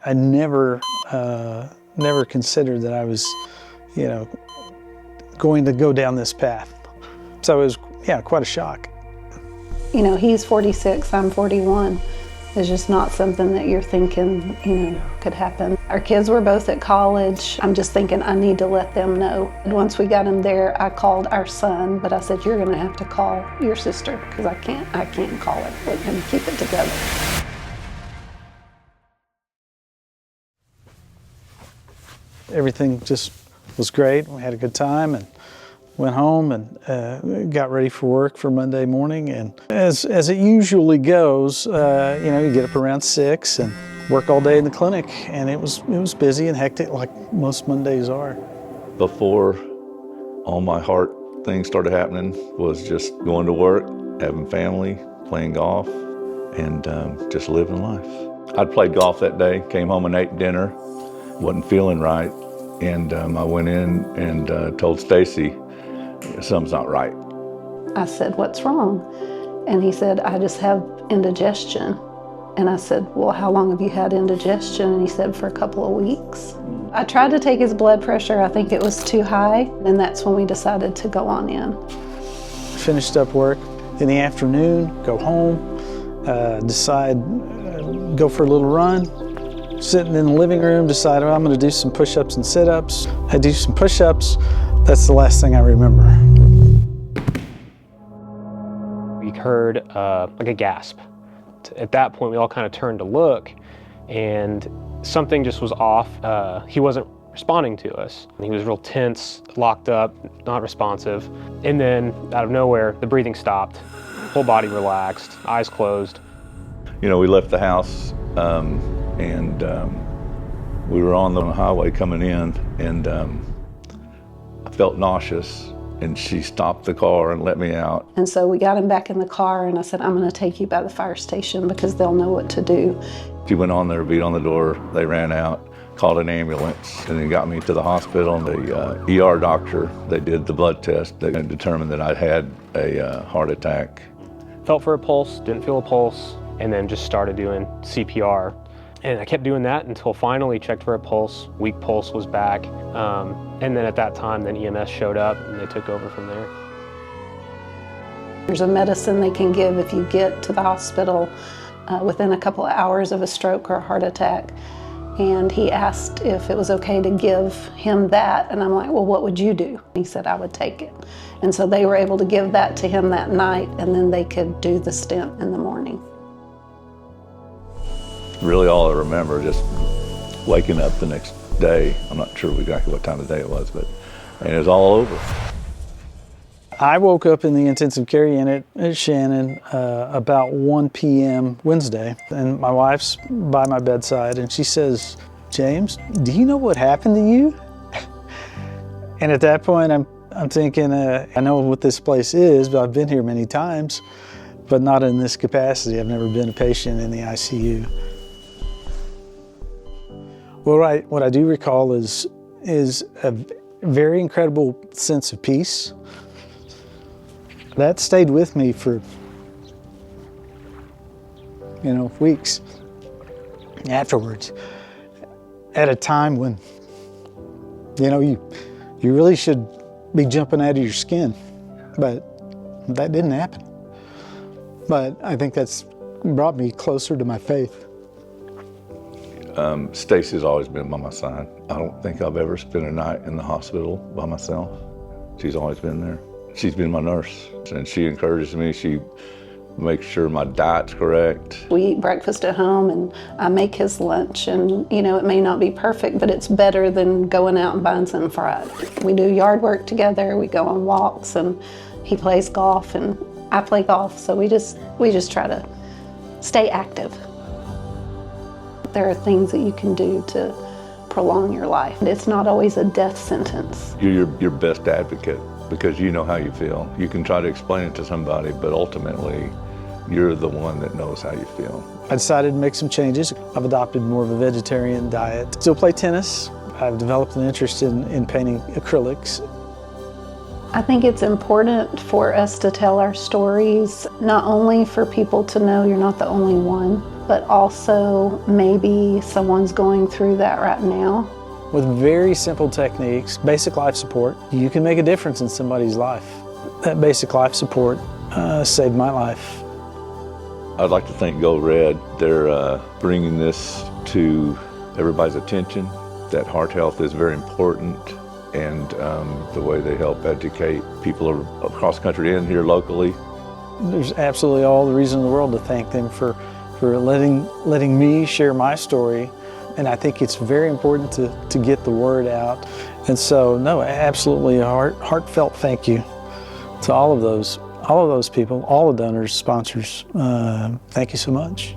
I never considered that I was, going to go down this path. So it was, quite a shock. He's 46, I'm 41. It's just not something that you're thinking, could happen. Our kids were both at college. I'm just thinking I need to let them know. And once we got him there, I called our son, but I said, you're gonna have to call your sister because I can't call her. Let him keep it together. Everything just was great. We had a good time and went home and got ready for work for Monday morning. And as it usually goes, you get up around 6 and work all day in the clinic. And it was busy and hectic like most Mondays are. Before all my heart things started happening was just going to work, having family, playing golf, and just living life. I'd played golf that day, came home and ate dinner, wasn't feeling right. And I went in and told Stacy, something's not right. I said, what's wrong? And he said, I just have indigestion. And I said, well, how long have you had indigestion? And he said, for a couple of weeks. I tried to take his blood pressure. I think it was too high. And that's when we decided to go on in. Finished up work in the afternoon, go home, decide, go for a little run. Sitting in the living room, decided I'm going to do some push-ups and sit-ups. I do some push-ups. That's the last thing I remember. We heard like a gasp. At that point, we all kind of turned to look, and something just was off. He wasn't responding to us. He was real tense, locked up, not responsive. And then, out of nowhere, the breathing stopped. Whole body relaxed, eyes closed. We left the house, and we were on the highway coming in, and I felt nauseous, and she stopped the car and let me out. And so we got him back in the car, and I said, I'm going to take you by the fire station because they'll know what to do. She went on there, beat on the door, they ran out, called an ambulance, and then got me to the hospital. And the ER doctor, they did the blood test. They determined that I had a heart attack. Felt for a pulse, didn't feel a pulse, and then just started doing CPR. And I kept doing that until finally checked for a pulse. Weak pulse was back. And then at that time, then EMS showed up and they took over from there. There's a medicine they can give if you get to the hospital within a couple of hours of a stroke or a heart attack. And he asked if it was okay to give him that. And I'm like, well, what would you do? He said, I would take it. And so they were able to give that to him that night, and then they could do the stent in the morning. Really all I remember just waking up the next day. I'm not sure exactly what time of day it was, and it was all over. I woke up in the intensive care unit at Shannon about 1 p.m. Wednesday, and my wife's by my bedside, and she says, James, do you know what happened to you? And at that point, I'm thinking, I know what this place is, but I've been here many times, but not in this capacity. I've never been a patient in the ICU. Well, what I do recall is a very incredible sense of peace. That stayed with me for, weeks afterwards, at a time when, you really should be jumping out of your skin, but that didn't happen. But I think that's brought me closer to my faith. Stacy's always been by my side. I don't think I've ever spent a night in the hospital by myself. She's always been there. She's been my nurse, and she encourages me. She makes sure my diet's correct. We eat breakfast at home, and I make his lunch, and it may not be perfect, but it's better than going out and buying something fried. We do yard work together, we go on walks, and he plays golf, and I play golf, so we just try to stay active. There are things that you can do to prolong your life. It's not always a death sentence. You're your best advocate because you know how you feel. You can try to explain it to somebody, but ultimately, you're the one that knows how you feel. I decided to make some changes. I've adopted more of a vegetarian diet. Still play tennis. I've developed an interest in painting acrylics. I think it's important for us to tell our stories, not only for people to know you're not the only one, but also maybe someone's going through that right now. With very simple techniques, basic life support, you can make a difference in somebody's life. That basic life support saved my life. I'd like to thank Go Red. They're bringing this to everybody's attention, that heart health is very important, and the way they help educate people across the country and here locally. There's absolutely all the reason in the world to thank them for letting me share my story. And I think it's very important to get the word out. And so, no, absolutely a heartfelt thank you to all of those people, all the donors, sponsors. Thank you so much.